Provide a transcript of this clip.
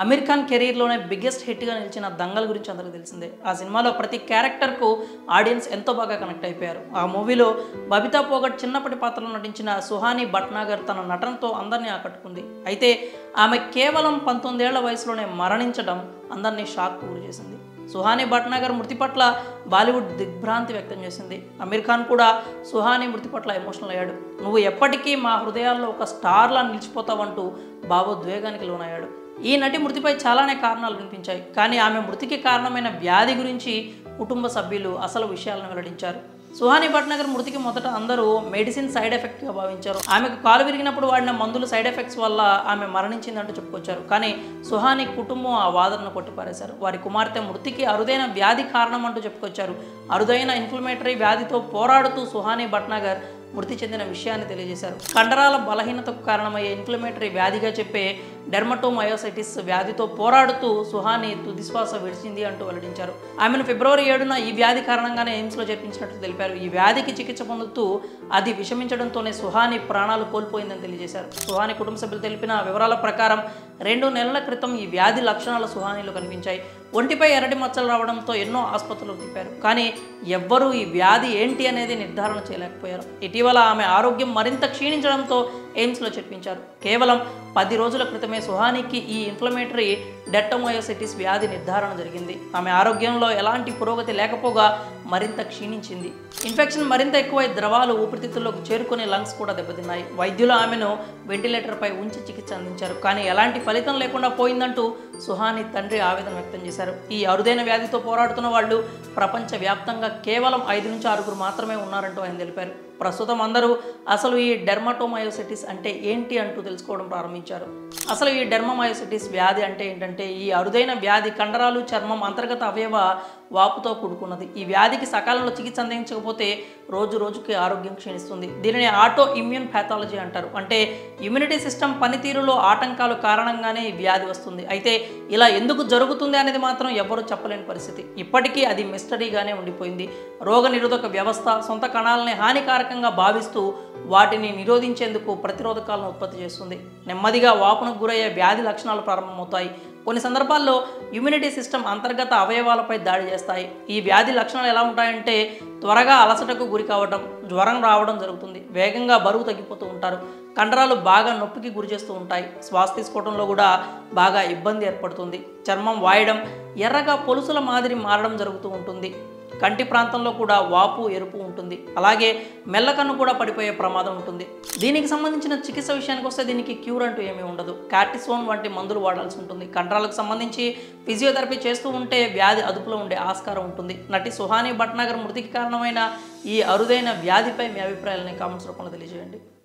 Aamir Khan కెరీర్లోనే biggest హిట్గా నిలిచిన దంగల్ గురించి అందరికీ తెలిసిందే. ఆ సినిమాలో ప్రతి క్యారెక్టర్కు ఆడియన్స్ ఎంతో బాగా కనెక్ట్ అయిపోయారు. ఆ మూవీలో బబితా పోగట్ చిన్నప్పటి పాత్రలో నటించిన సుహాని భట్నాగర్ తన నటనతో అందరినీ ఆకట్టుకుంది. అయితే ఆమె కేవలం 19 ఏళ్ల వయసులోనే మరణించడం అందరినీ షాక్ గురి చేసింది. సుహాని భట్నాగర్ మృతి పట్ల బాలీవుడ్ దిగ్భ్రాంతి వ్యక్తం చేసింది. అమీర్ ఖాన్ కూడా సుహాని మృతి పట్ల ఎమోషనల్ అయ్యాడు. నువ్వు ఎప్పటికీ మా హృదయాల్లో ఒక స్టార్లా నిలిచిపోతావంటూ భావోద్వేగానికి లోనయ్యాడు. ఈ నటి మృతిపై చాలానే కారణాలు వినిపించాయి. కానీ ఆమె మృతికి కారణమైన వ్యాధి గురించి కుటుంబ సభ్యులు అసలు విషయాలను వెల్లడించారు. సుహాని భట్నాగర్ మృతికి మొదట అందరూ మెడిసిన్ సైడ్ ఎఫెక్ట్గా భావించారు. ఆమెకు కాలు విరిగినప్పుడు వాడిన మందులు సైడ్ ఎఫెక్ట్స్ వల్ల ఆమె మరణించిందంటూ చెప్పుకొచ్చారు. కానీ సుహాని కుటుంబం ఆ వాదనను కొట్టిపారేశారు. వారి కుమార్తె మృతికి అరుదైన వ్యాధి కారణం అంటూ చెప్పుకొచ్చారు. అరుదైన ఇన్ఫ్లమేటరీ వ్యాధితో పోరాడుతూ సుహాని భట్నాగర్ మృతి చెందిన విషయాన్ని తెలియజేశారు. కండరాల బలహీనతకు కారణమయ్యే ఇన్ఫ్లమేటరీ వ్యాధిగా చెప్పే డెర్మటోమయోసైటిస్ వ్యాధితో పోరాడుతూ సుహాని తుదిశ్వాస విడిచింది అంటూ వెల్లడించారు. ఆమెను ఫిబ్రవరి 7న ఈ వ్యాధి కారణంగానే ఎయిమ్స్లో చేర్పించినట్టు తెలిపారు. ఈ వ్యాధికి చికిత్స పొందుతూ అది విషమించడంతోనే సుహాని ప్రాణాలు కోల్పోయిందని తెలియజేశారు. సుహాని కుటుంబ సభ్యులు తెలిపిన వివరాల ప్రకారం 2 నెలల క్రితం ఈ వ్యాధి లక్షణాలు సుహానిలో కనిపించాయి. ఒంటిపై ఎర్రటి మచ్చలు రావడంతో ఎన్నో ఆసుపత్రులకు తిప్పారు. కానీ ఎవ్వరూ ఈ వ్యాధి ఏంటి అనేది నిర్ధారణ చేయలేకపోయారు. ఇటీవల ఆమె ఆరోగ్యం మరింత క్షీణించడంతో ఎయిమ్స్లో చేర్పించారు. కేవలం 10 రోజుల క్రితమే సుహానికి ఈ ఇన్ఫ్లమేటరీ డెర్మటోమయోసైటిస్ వ్యాధి నిర్ధారణ జరిగింది. ఆమె ఆరోగ్యంలో ఎలాంటి పురోగతి లేకపోగా మరింత క్షీణించింది. ఇన్ఫెక్షన్ మరింత ఎక్కువై ద్రవాలు ఊపిరితిత్తుల్లోకి చేరుకుని లంగ్స్ కూడా దెబ్బతిన్నాయి. వైద్యులు ఆమెను వెంటిలేటర్పై ఉంచి చికిత్స అందించారు. కానీ ఎలాంటి ఫలితం లేకుండా పోయిందంటూ సుహాని తండ్రి ఆవేదన వ్యక్తం చేశారు. ఈ అరుదైన వ్యాధితో పోరాడుతున్న వాళ్ళు ప్రపంచవ్యాప్తంగా కేవలం 5 నుంచి 6 మాత్రమే ఉన్నారంటూ ఆయన తెలిపారు. ప్రస్తుతం అందరూ అసలు ఈ డెర్మటోమయోసైటిస్ అంటే ఏంటి అంటూ తెలుసుకోవడం ప్రారంభించారు. అసలు ఈ డెర్మటోమయోసైటిస్ వ్యాధి అంటే ఏంటంటే ఈ అరుదైన వ్యాధి కండరాలు, చర్మం, అంతర్గత అవయవ వాపుతో కూడుకున్నది. ఈ వ్యాధికి సకాలంలో చికిత్స అందించకపోతే రోజు రోజుకి ఆరోగ్యం క్షీణిస్తుంది. దీనిని ఆటో ఇమ్యూన్ ప్యాథాలజీ అంటారు. అంటే ఇమ్యూనిటీ సిస్టమ్ పనితీరులో ఆటంకాలు కారణంగానే ఈ వ్యాధి వస్తుంది. అయితే ఇలా ఎందుకు జరుగుతుంది అనేది మాత్రం ఎవరూ చెప్పలేని పరిస్థితి. ఇప్పటికీ అది మిస్టరీగానే ఉండిపోయింది. రోగ నిరోధక వ్యవస్థ సొంత కణాలని హానికారకంగా భావిస్తూ వాటిని నిరోధించేందుకు ప్రతిరోధకాలను ఉత్పత్తి చేస్తుంది. నెమ్మదిగా వాపునకు గురయ్యే వ్యాధి లక్షణాలు ప్రారంభమవుతాయి. కొన్ని సందర్భాల్లో ఇమ్యూనిటీ సిస్టమ్ అంతర్గత అవయవాలపై దాడి చేస్తాయి. ఈ వ్యాధి లక్షణాలు ఎలా ఉంటాయంటే త్వరగా అలసటకు గురి కావడం, జ్వరం రావడం జరుగుతుంది. వేగంగా బరువు తగ్గిపోతూ ఉంటారు. కండరాలు బాగా నొప్పికి గురి చేస్తూ ఉంటాయి. శ్వాస తీసుకోవడంలో కూడా బాగా ఇబ్బంది ఏర్పడుతుంది. చర్మం వాయడం, ఎర్రగా పొలుసుల మాదిరి మారడం జరుగుతూ ఉంటుంది. కంటి ప్రాంతంలో కూడా వాపు, ఎరుపు ఉంటుంది. అలాగే మెల్లకన్ను కూడా పడిపోయే ప్రమాదం ఉంటుంది. దీనికి సంబంధించిన చికిత్స విషయానికి వస్తే దీనికి క్యూర్ అంటూ ఏమీ ఉండదు. కార్టిసోన్ వంటి మందులు వాడాల్సి ఉంటుంది. కండరాలకు సంబంధించి ఫిజియోథెరపీ చేస్తూ ఉంటే వ్యాధి అదుపులో ఉండే ఆస్కారం ఉంటుంది. నటి సుహాని భట్నాగర్ మృతికి కారణమైన ఈ అరుదైన వ్యాధిపై మీ అభిప్రాయాలని కామెంట్స్ రూపంలో తెలియజేయండి.